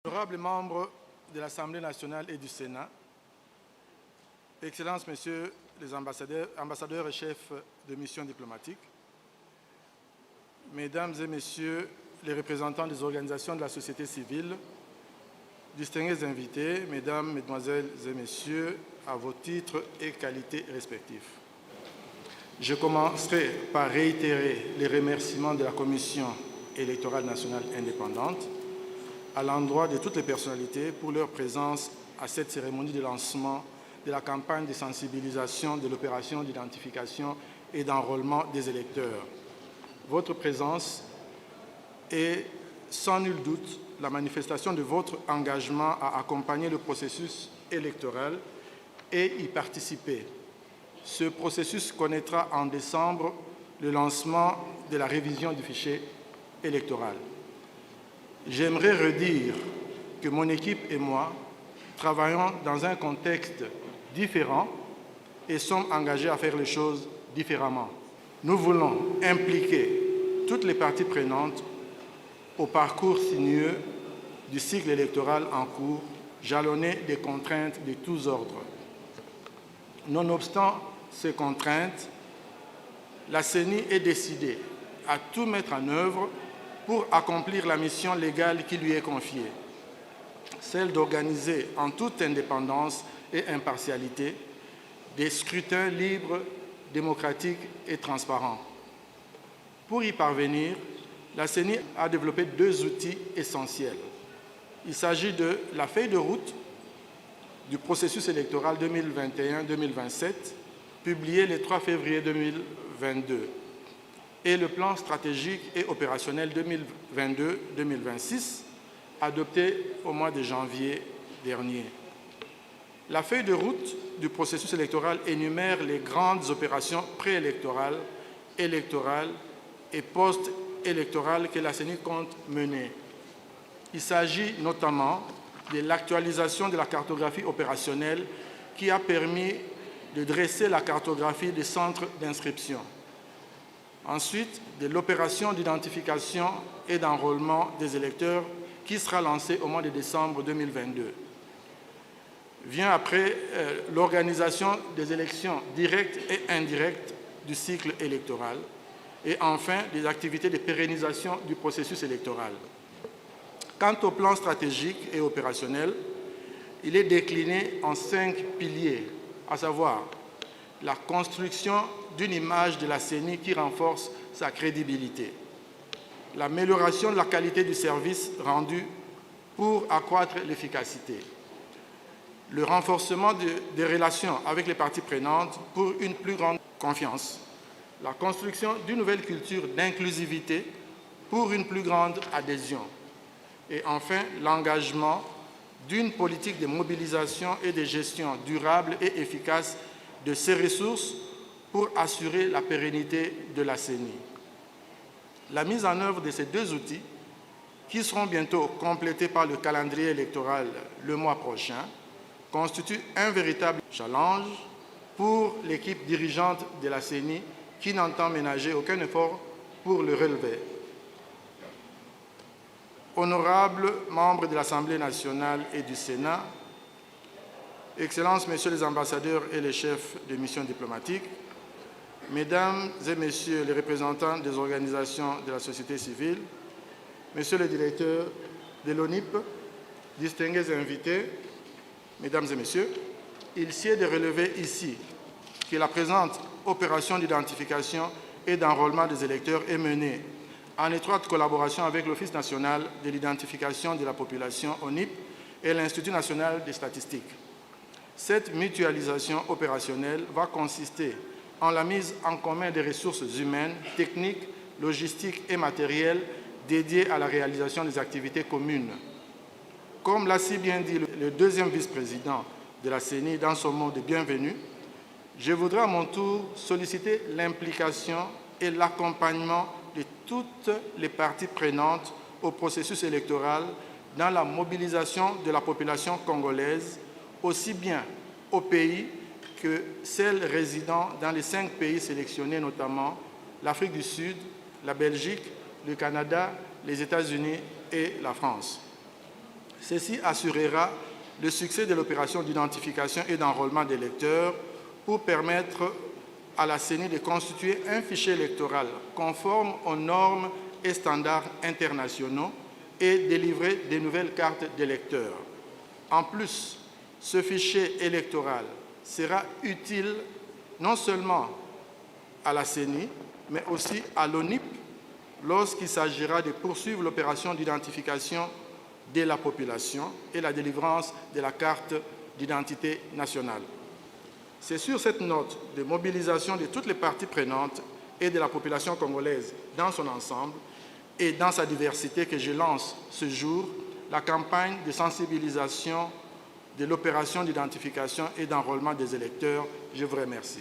Honorables membres de l'Assemblée nationale et du Sénat, Excellences, Messieurs les ambassadeurs et chefs de mission diplomatique, Mesdames et Messieurs les représentants des organisations de la société civile, distingués invités, Mesdames, Mesdemoiselles et Messieurs, à vos titres et qualités respectifs. Je commencerai par réitérer les remerciements de la Commission électorale nationale indépendante à l'endroit de toutes les personnalités pour leur présence à cette cérémonie de lancement de la campagne de sensibilisation de l'opération d'identification et d'enrôlement des électeurs. Votre présence est sans nul doute la manifestation de votre engagement à accompagner le processus électoral et y participer. Ce processus connaîtra en décembre le lancement de la révision du fichier électoral. J'aimerais redire que mon équipe et moi travaillons dans un contexte différent et sommes engagés à faire les choses différemment. Nous voulons impliquer toutes les parties prenantes au parcours sinueux du cycle électoral en cours, jalonné des contraintes de tous ordres. Nonobstant ces contraintes, la CENI est décidée à tout mettre en œuvre pour accomplir la mission légale qui lui est confiée, celle d'organiser en toute indépendance et impartialité des scrutins libres, démocratiques et transparents. Pour y parvenir, la CENI a développé deux outils essentiels. Il s'agit de la feuille de route du processus électoral 2021-2027, publiée le 3 février 2022, et le plan stratégique et opérationnel 2022-2026, adopté au mois de janvier dernier. La feuille de route du processus électoral énumère les grandes opérations préélectorales, électorales et post-électorales que la CENI compte mener. Il s'agit notamment de l'actualisation de la cartographie opérationnelle qui a permis de dresser la cartographie des centres d'inscription. Ensuite, de l'opération d'identification et d'enrôlement des électeurs qui sera lancée au mois de décembre 2022. Vient après l'organisation des élections directes et indirectes du cycle électoral et enfin des activités de pérennisation du processus électoral. Quant au plan stratégique et opérationnel, il est décliné en 5 piliers, à savoir la construction d'une image de la CENI qui renforce sa crédibilité, l'amélioration de la qualité du service rendu pour accroître l'efficacité, le renforcement des relations avec les parties prenantes pour une plus grande confiance, la construction d'une nouvelle culture d'inclusivité pour une plus grande adhésion et enfin l'engagement d'une politique de mobilisation et de gestion durable et efficace de ces ressources pour assurer la pérennité de la CENI. La mise en œuvre de ces deux outils, qui seront bientôt complétés par le calendrier électoral le mois prochain, constitue un véritable challenge pour l'équipe dirigeante de la CENI qui n'entend ménager aucun effort pour le relever. Honorables membres de l'Assemblée nationale et du Sénat, Excellences, Messieurs les ambassadeurs et les chefs de mission diplomatique, Mesdames et Messieurs les représentants des organisations de la société civile, Monsieur le directeur de l'ONIP, distingués invités, Mesdames et Messieurs, il sied de relever ici que la présente opération d'identification et d'enrôlement des électeurs est menée en étroite collaboration avec l'Office national de l'identification de la population ONIP et l'Institut national des statistiques. Cette mutualisation opérationnelle va consister en la mise en commun des ressources humaines, techniques, logistiques et matérielles dédiées à la réalisation des activités communes. Comme l'a si bien dit le deuxième vice-président de la CENI dans son mot de bienvenue, je voudrais à mon tour solliciter l'implication et l'accompagnement de toutes les parties prenantes au processus électoral dans la mobilisation de la population congolaise, aussi bien au pays que celles résidant dans les 5 pays sélectionnés, notamment l'Afrique du Sud, la Belgique, le Canada, les États-Unis et la France. Ceci assurera le succès de l'opération d'identification et d'enrôlement des électeurs pour permettre à la CENI de constituer un fichier électoral conforme aux normes et standards internationaux et délivrer de nouvelles cartes d'électeurs. En plus, ce fichier électoral sera utile non seulement à la CENI, mais aussi à l'ONIP lorsqu'il s'agira de poursuivre l'opération d'identification de la population et la délivrance de la carte d'identité nationale. C'est sur cette note de mobilisation de toutes les parties prenantes et de la population congolaise dans son ensemble et dans sa diversité que je lance ce jour la campagne de sensibilisation de l'opération d'identification et d'enrôlement des électeurs. Je vous remercie.